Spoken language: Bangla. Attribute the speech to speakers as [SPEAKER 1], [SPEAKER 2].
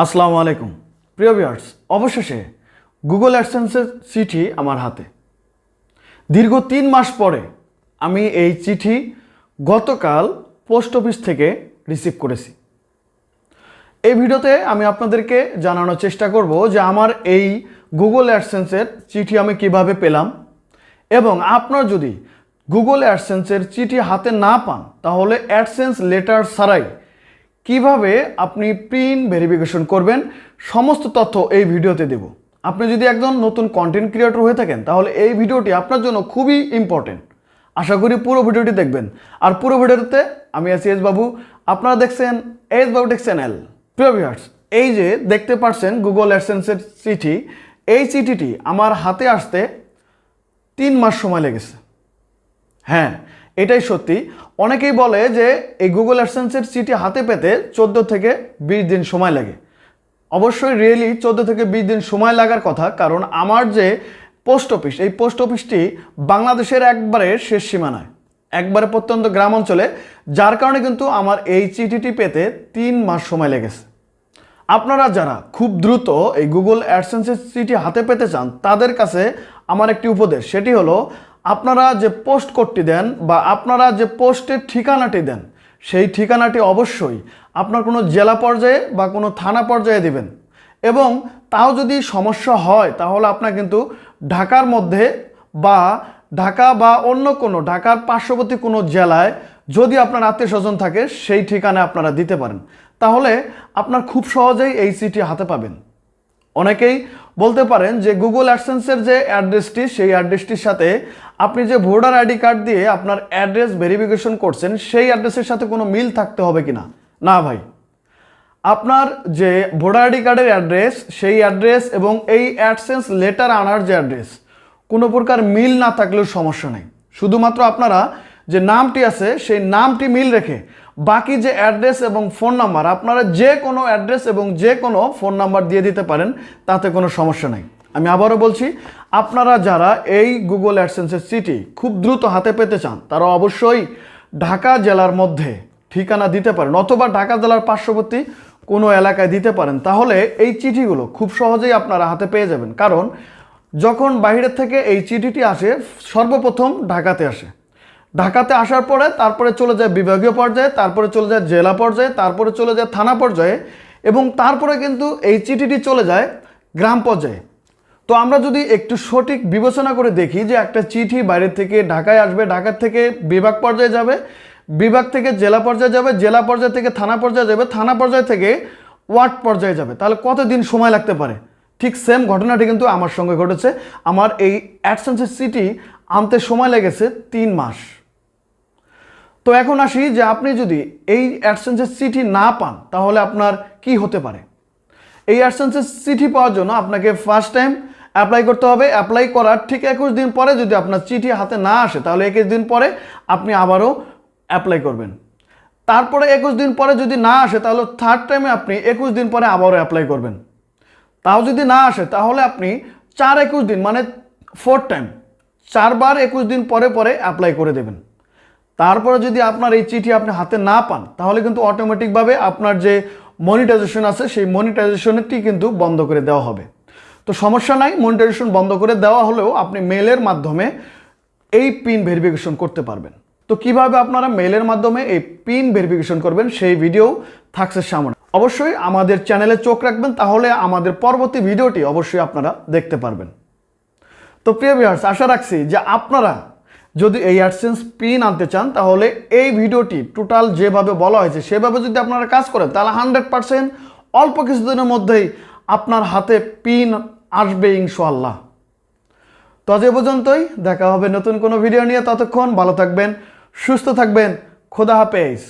[SPEAKER 1] আসসালামু আলাইকুম প্রিয় ভিউয়ার্স, অবশেষে গুগল অ্যাডসেন্সের চিঠি আমার হাতে। দীর্ঘ 3 মাস পরে আমি এই চিঠি গতকাল পোস্ট অফিস থেকে রিসিভ করেছি। এই ভিডিওতে আমি আপনাদেরকে জানানোর চেষ্টা করব যে আমার এই গুগল অ্যাডসেন্সের চিঠি আমি কিভাবে পেলাম, এবং আপনার যদি গুগল অ্যাডসেন্সের চিঠি হাতে না পান তাহলে অ্যাডসেন্স লেটার ছাড়াই কিভাবে আপনি পিন ভেরিফিকেশন করবেন সমস্ত তথ্য এই ভিডিওতে দেব। আপনি যদি একজন নতুন কন্টেন্ট ক্রিয়েটর হয়ে থাকেন তাহলে এই ভিডিওটি আপনার জন্য খুবই ইম্পর্টেন্ট। আশা করি পুরো ভিডিওটি দেখবেন। আর পুরো ভিডিওতে আমি আছি S.Babu, আপনারা দেখছেন S.Babu টেক চ্যানেল। প্রিয় ভিউয়ার্স, এই যে দেখতে পাচ্ছেন গুগল অ্যাডসেন্সের চিঠি, এই চিঠিটি আমার হাতে আসতে 3 মাস সময় লেগেছে। হ্যাঁ, এটাই সত্যি। অনেকেই বলে যে এই গুগল অ্যাডসেন্সের চিঠি হাতে পেতে 14 থেকে 20 দিন সময় লাগে। অবশ্যই রিয়েলি 14 থেকে 20 দিন সময় লাগার কথা, কারণ আমার যে পোস্ট অফিস, এই পোস্ট অফিসটি বাংলাদেশের একবারে শেষ সীমানায়, একবারে প্রত্যন্ত গ্রাম অঞ্চলে, যার কারণে কিন্তু আমার এই চিঠিটি পেতে 3 মাস সময় লেগেছে। আপনারা যারা খুব দ্রুত এই গুগল অ্যাডসেন্সের চিঠি হাতে পেতে চান তাদের কাছে আমার একটি উপদেশ, সেটি হলো আপনারা যে পোস্ট কোডটি দেন বা আপনারা যে পোস্টের ঠিকানাটি দেন সেই ঠিকানাটি অবশ্যই আপনার কোনো জেলা পর্যায়ে বা কোনো থানা পর্যায়ে দিবেন। এবং তাও যদি সমস্যা হয় তাহলে আপনার কিন্তু ঢাকার মধ্যে বা ঢাকা বা অন্য কোনো ঢাকার পার্শ্ববর্তী কোনো জেলায় যদি আপনার আত্মীয় স্বজন থাকে সেই ঠিকানায় আপনারা দিতে পারেন, তাহলে আপনার খুব সহজেই এই চিঠি হাতে পাবেন। অনেকেই বলতে পারেন যে গুগল অ্যাডসেন্সের যে অ্যাড্রেসটি, সেই অ্যাড্রেসটির সাথে আপনি যে ভোটার আইডি কার্ড দিয়ে আপনার অ্যাড্রেস ভেরিফিকেশন করছেন সেই অ্যাড্রেসের সাথে কোনো মিল থাকতে হবে কিনা। না ভাই, আপনার যে ভোটার আইডি কার্ডের অ্যাড্রেস, সেই অ্যাড্রেস এবং এই অ্যাডসেন্স লেটার আনার যে অ্যাড্রেস, কোনো প্রকার মিল না থাকলেও সমস্যা নেই। শুধুমাত্র আপনারা যে নামটি আছে সেই নামটি মিল রেখে বাকি যে অ্যাড্রেস এবং ফোন নাম্বার, আপনারা যে কোনো অ্যাড্রেস এবং যে কোনো ফোন নাম্বার দিয়ে দিতে পারেন, তাতে কোনো সমস্যা নেই। আমি আবারও বলছি, আপনারা যারা এই গুগল অ্যাডসেন্সের চিঠি খুব দ্রুত হাতে পেতে চান তারা অবশ্যই ঢাকা জেলার মধ্যে ঠিকানা দিতে পারেন, অথবা ঢাকা জেলার পার্শ্ববর্তী কোনো এলাকায় দিতে পারেন, তাহলে এই চিঠিগুলো খুব সহজেই আপনারা হাতে পেয়ে যাবেন। কারণ যখন বাইরের থেকে এই চিঠিটি আসে সর্বপ্রথম ঢাকাতে আসে, ঢাকাতে আসার পরে তারপরে চলে যায় বিভাগীয় পর্যায়ে, তারপরে চলে যায় জেলা পর্যায়ে, তারপরে চলে যায় থানা পর্যায়ে, এবং তারপরে কিন্তু এই চিঠিটি চলে যায় গ্রাম পর্যায়ে। তো আমরা যদি একটু সঠিক বিবেচনা করে দেখি যে একটা চিঠি বাইরের থেকে ঢাকায় আসবে, ঢাকার থেকে বিভাগ পর্যায়ে যাবে, বিভাগ থেকে জেলা পর্যায়ে যাবে, জেলা পর্যায় থেকে থানা পর্যায়ে যাবে, থানা পর্যায় থেকে ওয়ার্ড পর্যায়ে যাবে, তাহলে কতদিন সময় লাগতে পারে? ঠিক সেম ঘটনাটি কিন্তু আমার সঙ্গে ঘটেছে। আমার এই অ্যাডসেন্সের চিঠি আনতে সময় লেগেছে 3 মাস। তো এখন আসি যে আপনি যদি এই অ্যাডসেন্সের চিঠি না পান তাহলে আপনার কি হতে পারে। এই অ্যাডসেন্সের চিঠি পাওয়ার জন্য আপনাকে ফার্স্ট টাইম অ্যাপ্লাই করতে হবে। অ্যাপ্লাই করার ঠিক 21 দিন পরে যদি আপনার চিঠি হাতে না আসে তাহলে 21 দিন পরে আপনি আবারও অ্যাপ্লাই করবেন। তারপরে 21 দিন পরে যদি না আসে তাহলে থার্ড টাইমে আপনি 21 দিন পরে আবারও অ্যাপ্লাই করবেন। তাও যদি না আসে তাহলে আপনি 4-21 দিন মানে 4 টাইম 4 বার 21 দিন পরে পরে অ্যাপ্লাই করে দেবেন। তারপরে যদি আপনার এই চিঠি আপনি হাতে না পান তাহলে কিন্তু অটোমেটিকভাবে আপনার যে মনিটাইজেশন আছে সেই মনিটাইজেশনটি কিন্তু বন্ধ করে দেওয়া হবে। তো সমস্যা নাই, মনিটাইজেশন বন্ধ করে দেওয়া হলেও আপনি মেলের মাধ্যমে এই পিন ভেরিফিকেশন করতে পারবেন। তো কিভাবে আপনারা মেলের মাধ্যমে এই পিন ভেরিফিকেশন করবেন সেই ভিডিও থাকছে সামনে। অবশ্যই আমাদের চ্যানেলে চোখ রাখবেন, তাহলে আমাদের পরবর্তী ভিডিওটি অবশ্যই আপনারা দেখতে পারবেন। তো প্রিয় ভিউয়ার্স, আশা রাখছি যে আপনারা যদি এই অ্যাডসেন্স পিন আনতে চান তাহলে এই ভিডিওটি টোটাল যেভাবে বলা হয়েছে সেভাবে যদি আপনারা কাজ করেন তাহলে 100% অল্প কিছুদিনের মধ্যেই আপনার হাতে পিন আসবে ইনশাআল্লাহ। তো আজ এ পর্যন্তই, দেখা হবে নতুন কোনো ভিডিও নিয়ে। ততক্ষণ ভালো থাকবেন, সুস্থ থাকবেন, খোদা হাফেজ।